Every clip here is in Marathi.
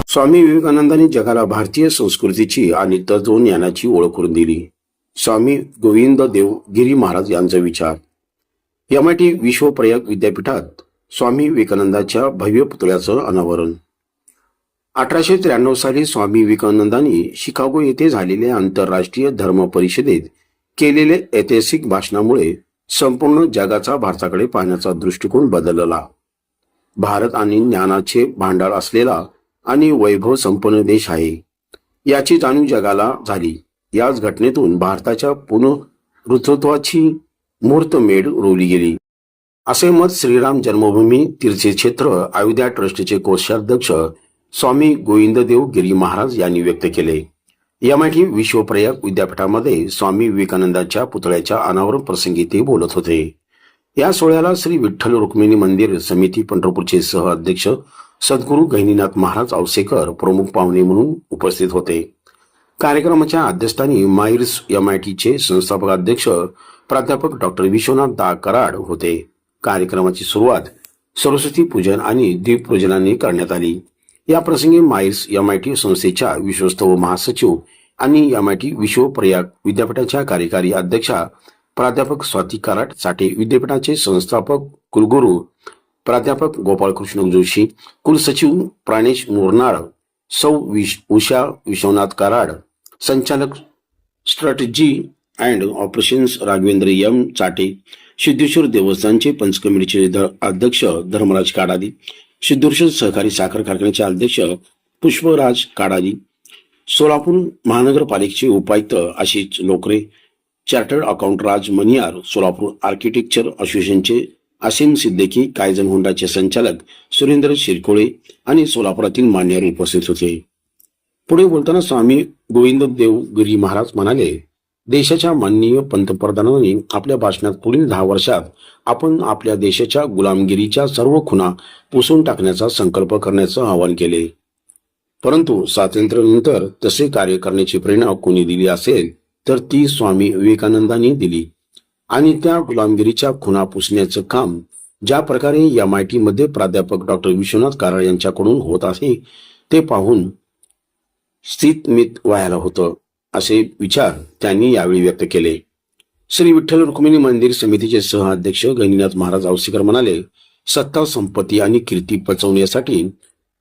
स्वामी विवेकानंदांनी जगाला भारतीय संस्कृतीची आणि तत्वज्ञानाची ओळख करून दिली. स्वामी गोविंद देव गिरी महाराज यांचा विचार. MIT विश्वप्रयाग विद्यापीठात स्वामी विवेकानंदाच्या भव्य पुतळ्याचं अनावरण. 1893 साली स्वामी विवेकानंदांनी शिकागो येथे झालेल्या आंतरराष्ट्रीय धर्म परिषदेत केलेले ऐतिहासिक भाषणामुळे संपूर्ण जगाचा भारताकडे पाहण्याचा दृष्टिकोन बदलला. भारत आणि ज्ञानाचे भांडार असलेला आणि वैभव संपन्न देश आहे याची जाणीव जगाला झाली. याच घटनेतून भारताच्या पुनरुत्थानाची मुहूर्तमेढ रोवली गेली, असे मत श्रीराम जन्मभूमी तीर्थक्षेत्र अयोध्या ट्रस्टचे कोषाध्यक्ष स्वामी गोविंददेव गिरी महाराज यांनी व्यक्त केले. MIT विश्वप्रयाग विद्यापीठामध्ये स्वामी विवेकानंदाच्या पुतळ्याच्या अनावरण प्रसंगी ते बोलत होते. या सोहळ्याला श्री विठ्ठल रुक्मिणी मंदिर समिती पंढरपूरचे सह अध्यक्ष सद्गुरू गहिनीनाथ महाराज औसेकर प्रमुख पाहुणे म्हणून उपस्थित होते. कार्यक्रमाच्या अध्यक्षस्थानी माईर्स MITचे संस्थापक अध्यक्ष प्राध्यापक डॉक्टर विश्वनाथ दा कराड होते. कार्यक्रमाची सुरुवात सरस्वती पूजन आणि दीपपूजनाने करण्यात आली. या प्रसंगी माईर्स MIT संस्थेच्या विश्वस्त महासचिव आणि MIT विश्वप्रयाग विद्यापीठाच्या कार्यकारी अध्यक्षा प्राध्यापक स्वाती कराड साठे, विद्यापीठाचे संस्थापक कुलगुरू प्राध्यापक गोपाळकृष्ण जोशी, कुलसचिव प्राणेश मुरनाळ, सौ उषा विश्वनाथ कराड, संचालक strategy and operations Raghavendra M Chate, Siddheshwar देवस्थानचे पंचकमिटीचे अध्यक्ष धर्मराज काडादी, सिद्धेश्वर सहकारी साखर कारखान्याचे अध्यक्ष पुष्पराज काडादी, सोलापूर महानगरपालिकेचे उपायुक्त आशिष लोकरे, चार्टर्ड अकाउंट राज मनियार, सोलापूर आर्किटेक्चर असोसिएशनचे असीम सिद्दीकी, कायझन होंडाचे संचालक सुरेंद्र शिरकोळे आणि सोलापुरातील मान्यवर उपस्थित होते. पुढे बोलताना स्वामी गोविंददेव गिरी महाराज म्हणाले, देशाच्या माननीय पंतप्रधानांनी आपल्या भाषणात पुढील 10 वर्षात आपण आपल्या देशाच्या गुलामगिरीच्या सर्व खुणा पुसून टाकण्याचा संकल्प करण्याचं आवाहन केले. परंतु स्वातंत्र्यानंतर तसे कार्य करण्याची प्रेरणा कोणी दिली असेल तर ती स्वामी विवेकानंदांनी दिली आणि त्या गुलामगिरीच्या खुणा पुसण्याचं काम ज्या प्रकारे MIT मध्ये प्राध्यापक डॉक्टर विश्वनाथ कराड यांच्याकडून होत आहे ते पाहून स्थितमित व्हायला होतं, असे विचार त्यांनी यावेळी व्यक्त केले. श्री विठ्ठल रुक्मिणी मंदिर समितीचे सह अध्यक्ष गहिनीनाथ महाराज औसेकर म्हणाले, सत्ता, संपत्ती आणि कीर्ती पचवण्यासाठी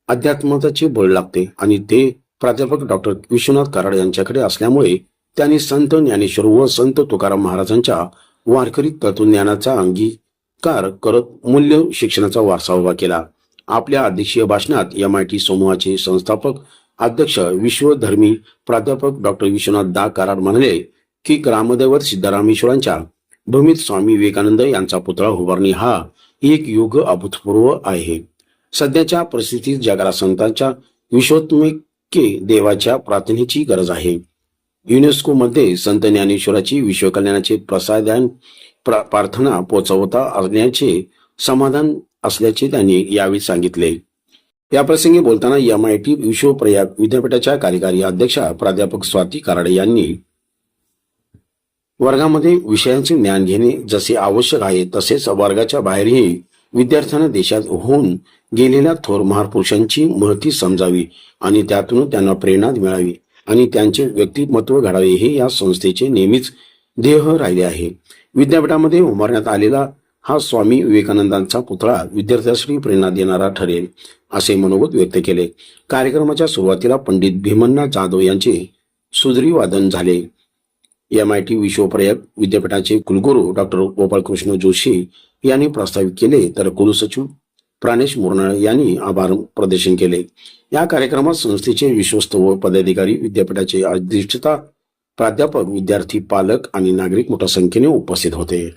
अध्यात्माचे बळ लागते आणि ते प्राध्यापक डॉक्टर विश्वनाथ कराड यांच्याकडे असल्यामुळे त्यांनी संत ज्ञानेश्वर व संत तुकाराम महाराजांच्या वारकरी तत्वज्ञानाचा अंगीकार करत मूल्य शिक्षणाचा वारसा उभा केला. आपल्या अध्यक्षीय भाषणात MIT समूहाचे संस्थापक अध्यक्ष विश्वधर्मी प्राध्यापक डॉक्टर विश्वनाथ दा कराड म्हणाले की ग्रामदैवत सिद्धरामेश्वरांच्या भूमीत स्वामी विवेकानंद यांचा पुतळा उभारणे हा एक युग अभूतपूर्व आहे. सध्याच्या परिस्थितीत जगाला संतांच्या विश्वोत्तमिके देवाच्या प्रार्थनेची गरज आहे. युनेस्को मध्ये संत ज्ञानेश्वराची विश्वकल्याणाचे प्रसादान प्रार्थना पोचवता असण्याचे समाधान असल्याचे त्यांनी यावेळी सांगितले. या प्रसंगी बोलताना MIT विश्वप्रयाग विद्यापीठाच्या कार्यकारी अध्यक्षा प्राध्यापक स्वाती कराड यांनी वर्गामध्ये विषयांचे ज्ञान घेणे जसे आवश्यक आहे तसेच वर्गाच्या बाहेरही विद्यार्थ्यांना देशात होऊन गेलेल्या थोर महापुरुषांची महती समजावी आणि त्यातून त्यांना प्रेरणा मिळावी आणि त्यांचे व्यक्तिमत्व घडावे हे या संस्थेचे नेहमीच ध्येय राहिले आहे. विद्यापीठामध्ये उभारण्यात आलेला हा स्वामी विवेकानंदांचा पुतळा विद्यार्थ्यांसाठी प्रेरणा देणारा ठरेल, असे मनोगत व्यक्त केले. कार्यक्रमाच्या सुरुवातीला पंडित भीमण्णा जाधव यांचे सुंद्री वादन झाले. MIT विश्वप्रयाग विद्यापीठाचे कुलगुरू डॉक्टर गोपाळकृष्ण जोशी यांनी प्रास्ताविक केले तर कुलसचिव प्राणेश मुरनाळ यांनी आभार प्रदर्शन केले. या कार्यक्रमात संस्थेचे विश्वस्त व पदाधिकारी, विद्यापीठाचे अधिष्ठाता प्राध्यापक, विद्यार्थी, पालक आणि नागरिक मोठ्या संख्येने उपस्थित होते.